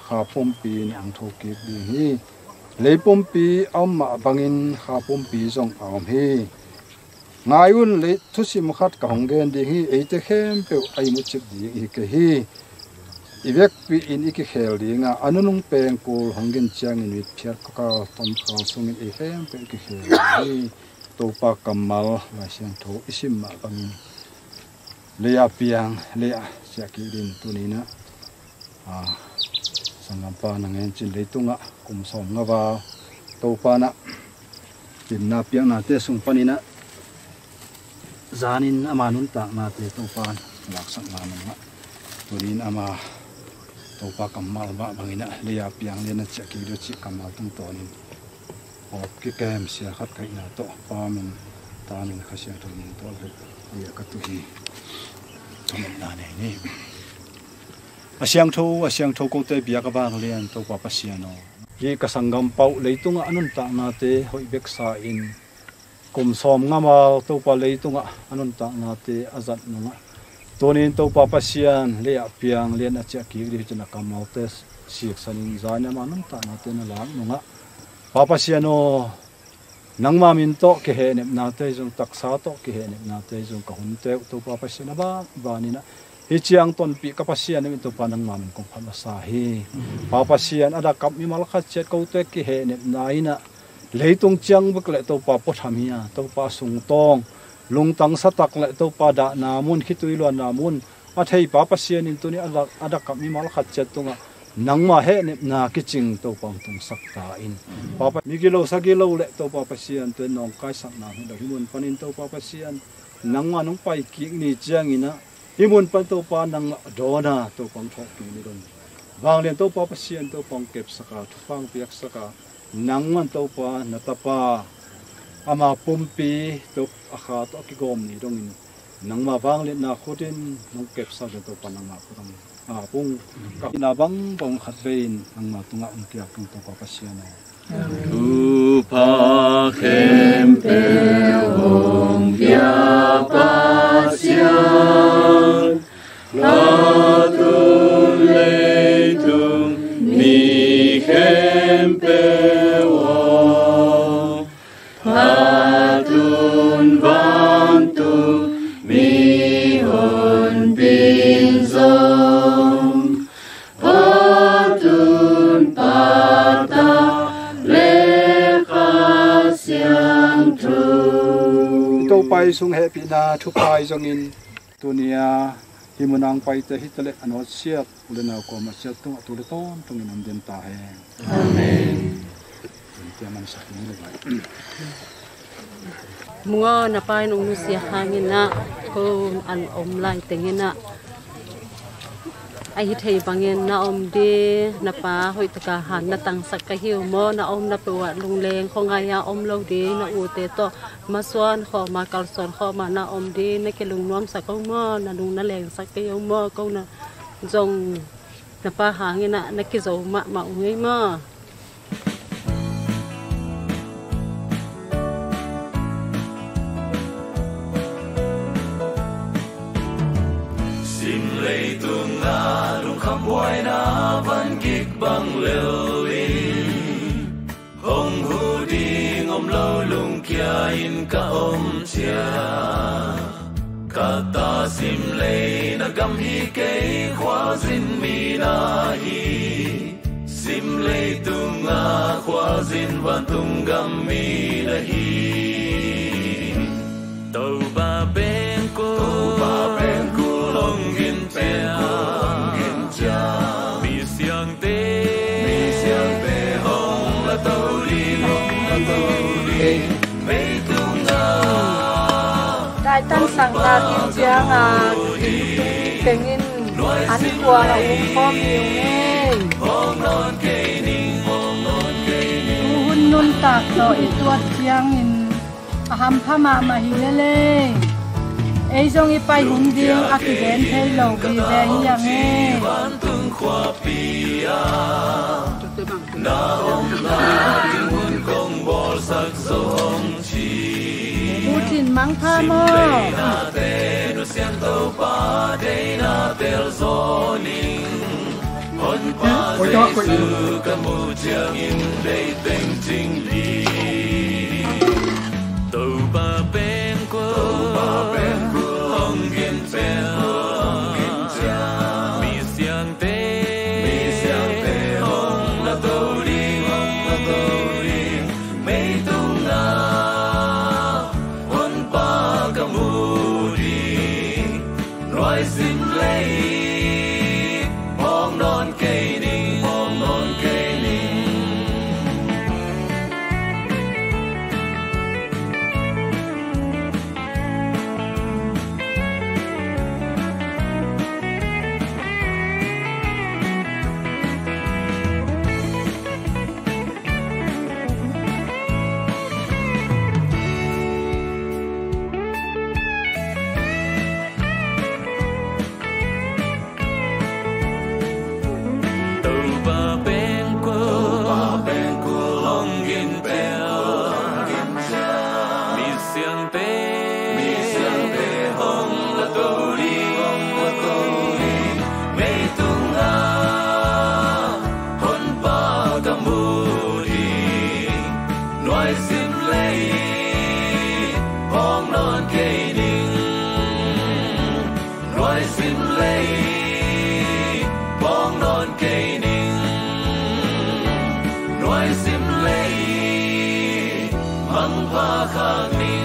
ha bom pi in ang thô pi đi hi lấy bom pi mà bangin ha bom pi zong hi ngay un lấy thu sim khát cả hong gen đi hi ấy thế khem pe ai một chiếc đi cái hi Ivek pi in iki khel dinga anunung peng kul honggen chiang in wit phiat ka tom khal sungin e hem pe iki khel hi topa kamal la siang tho isim ma bang leya piang leya siaki din tunina sangampa nangen chin leitunga kumsom ngawa topa na pinna piang na te sung panina zanin amanun ta na te topan laksak manunga tunin ama topa kamal ba bangina leya piang lena chaki do chi kamal tung tonin op ki kem sia khat kai na to pamin tamin khasia tonin to le ka tu hi tomin na ne ni asyang tho ko te bia ka bang lian topa pasiano ye ka sangam pau leitunga anun ta na te hoi bek sa in kum som ngamal topa leitunga anun ta na te azat nunga tonin to papasian le apiang len acha ki ri chana kamautes siek sanin zana manam ta na te na lam nunga papasiano nangma min to ke he ne na te jong taksa to ke he ne na te jong ka hun te to papasiana ba ni na hi chiang ton pi kapasian min to panang ma min kong phama sa hi papasian ada kap mi mal khat chet ko te ke he ne na ina leitung chiang bak le to pa po thamia to pa sung tong lung tang satak le to pada namun khitui lo namun athei pa pasian in tuni ada kam mi mal khat chet tunga nangma he ne na kiching to pang tung sakta in papa migilo sagilo le to pa pasian te nong kai sak na hi himun panin to pa pasian nangma nong pai ki ni chiang ina himun pan to pa nang dona to pang thok pi ni don wang len to pa pasian to pang kep saka thupang piak saka nangman to pa natapa ama pumpi to akha to ki gom ni dongin nangma wang le na khodin nong kep sa to panangma purang pung ka na bang bang khat vein nangma tunga ungkia tung to pa pasiana tu pa khem pe hong ya pasian pai sung happy na thu pai jong in tunia himunang pai te hitale anot siat ulena ko ma siat tung atule ton tung in den ta he amen tiaman sakni le mua na pai nung nu sia hangin na ko an om lai tengena ai thei bangin na om de na pa hoi taka han na tang sak ka hiu mo na om na pewa lung leng khonga ya om lo de na u te to ma swan kho ma kal son kho ma na om de na ke lung nom sak ko mo na lung na leng sak ke yo mo ko na jong na pa hangin na ke zo ma ngei mo Boy na van kik bang leo in hong hu ding om lo lung kia in ka om chia kata sim lei na gam hi kei khwa zin mi na hi sim lei tunga khwa zin van tung gam mi na hi tàu ba bên cô long gin pe mi siang te hong la tàu đi mấy tung na đại tăng sang na tin chiang keng in an qua là khom nhiều nghe hun nun tak to ituat chiang in ham phama ma hi le ai jong i pai hun ding accident thei lo bi ve hi yang nghe khoa pia na om na tin hun kong bol sak so hong chi Putin mang pha mo na te no sian to pa de na tel zoning on pa su ka mu chiang in dei teng ting li to pa ben ko hong gin pen mi siang te hong la to ri mei tung na on pa ka mu ri roi sim lei hong non kei ning khang ni